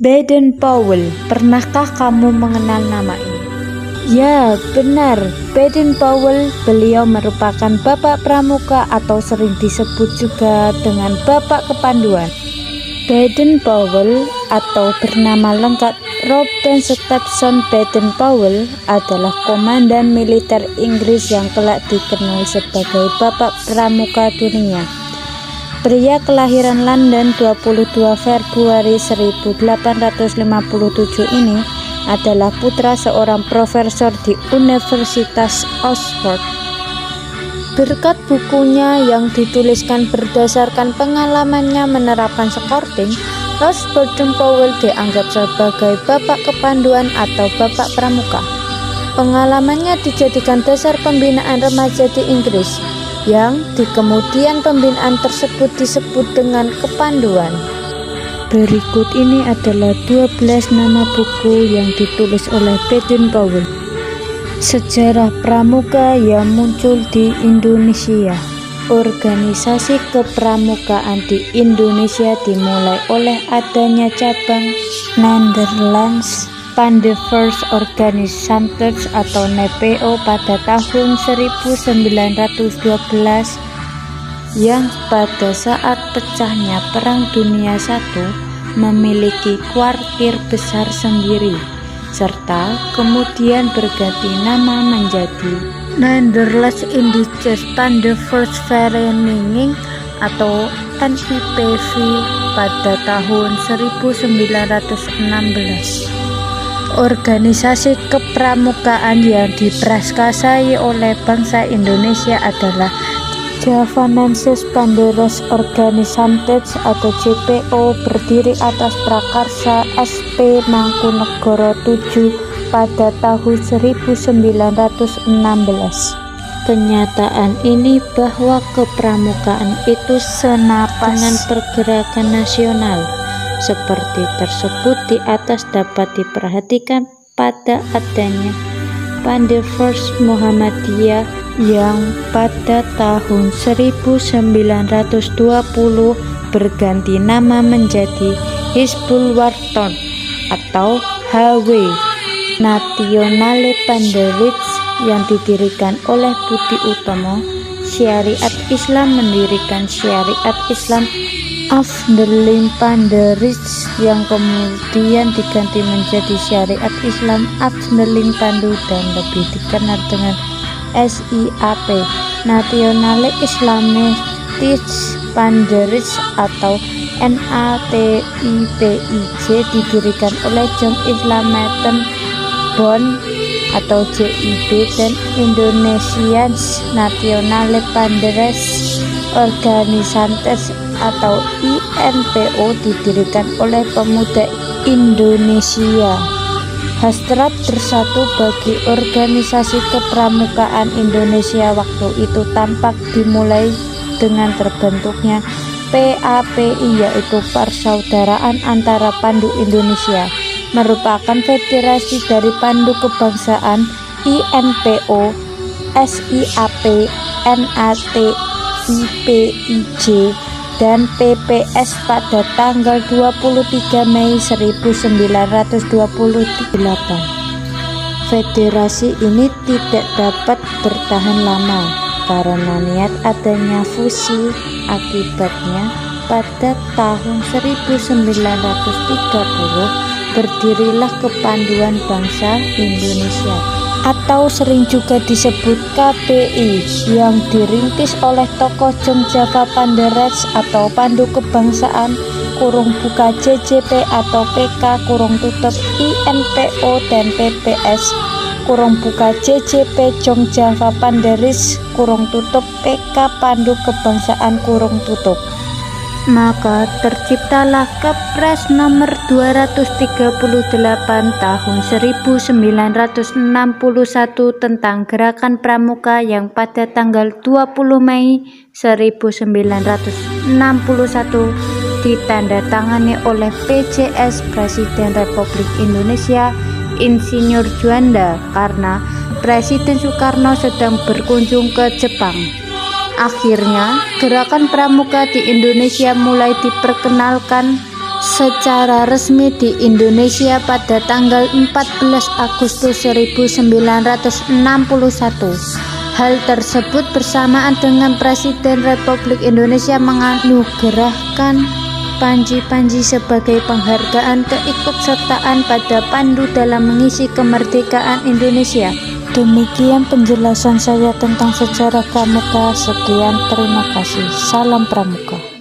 Baden-Powell, pernahkah kamu mengenal nama ini? Ya, benar, Baden-Powell. Beliau merupakan Bapak Pramuka atau sering disebut juga dengan Bapak Kepanduan. Baden-Powell atau bernama lengkap Robert Stephen Baden-Powell adalah komandan militer Inggris yang kelak dikenal sebagai Bapak Pramuka dunia. Pria kelahiran London 22 Februari 1857 ini adalah putra seorang profesor di Universitas Oxford. Berkat bukunya yang dituliskan berdasarkan pengalamannya menerapkan scouting, Lord Baden-Powell dianggap sebagai Bapak Kepanduan atau Bapak Pramuka. Pengalamannya dijadikan dasar pembinaan remaja di Inggris, yang di kemudian pembinaan tersebut disebut dengan kepanduan. Berikut ini adalah 12 nama buku yang ditulis oleh Baden-Powell. Sejarah Pramuka yang muncul di Indonesia. Organisasi kepramukaan di Indonesia dimulai oleh adanya cabang Nederlands Pandevers Organisatie atau NPO pada tahun 1912 yang pada saat pecahnya Perang Dunia I memiliki kuartir besar sendiri serta kemudian berganti nama menjadi Nederlands Indische Pandevereniging atau NIPV pada tahun 1916. Organisasi kepramukaan yang diprakarsai oleh bangsa Indonesia adalah Javanensis Panderes Organisatie atau JPO, berdiri atas prakarsa SP Mangkunegoro 7 pada tahun 1916. Kenyataan ini bahwa kepramukaan itu senapas dengan pergerakan nasional seperti tersebut di atas dapat diperhatikan pada adanya Pandevers Muhammadiyah yang pada tahun 1920 berganti nama menjadi Hizbul Wathan atau HW, Nationale Panderits yang didirikan oleh Budi Utomo. Syariat Islam mendirikan Syariat Islam Afdeling Panderits yang kemudian diganti menjadi Syariat Islam Afdeling Pandu dan lebih dikenal dengan SIAP, Nationale Islamitische Panderits atau NATIPIJ, didirikan oleh Jong Islamieten Bond atau JIB dan Indonesians Nationale Panderers Organisaties atau INPO, didirikan oleh pemuda Indonesia. Hasrat bersatu bagi organisasi kepramukaan Indonesia waktu itu tampak dimulai dengan terbentuknya PAPI, yaitu Persaudaraan Antara Pandu Indonesia, merupakan federasi dari pandu kebangsaan INPO, SIAP, NATIPIJ, dan PPS pada tanggal 23 Mei 1928. Federasi ini tidak dapat bertahan lama karena niat adanya fusi. Akibatnya pada tahun 1930 berdirilah Kepanduan Bangsa Indonesia atau sering juga disebut KPI yang dirintis oleh tokoh Jong Java Panderets atau Pandu Kebangsaan (JJP atau PK (INPO) dan PPS (JJP Jong Java Panderets (PK Pandu Kebangsaan). Maka terciptalah Kepres nomor 238 tahun 1961 tentang Gerakan Pramuka yang pada tanggal 20 Mei 1961 ditandatangani oleh PJS Presiden Republik Indonesia Insinyur Juanda karena Presiden Soekarno sedang berkunjung ke Jepang. Akhirnya, gerakan pramuka di Indonesia mulai diperkenalkan secara resmi di Indonesia pada tanggal 14 Agustus 1961. Hal tersebut bersamaan dengan Presiden Republik Indonesia menganugerahkan Panji Panji sebagai penghargaan keikutsertaan pada Pandu dalam mengisi kemerdekaan Indonesia. Demikian penjelasan saya tentang sejarah Pramuka. Sekian, terima kasih. Salam Pramuka.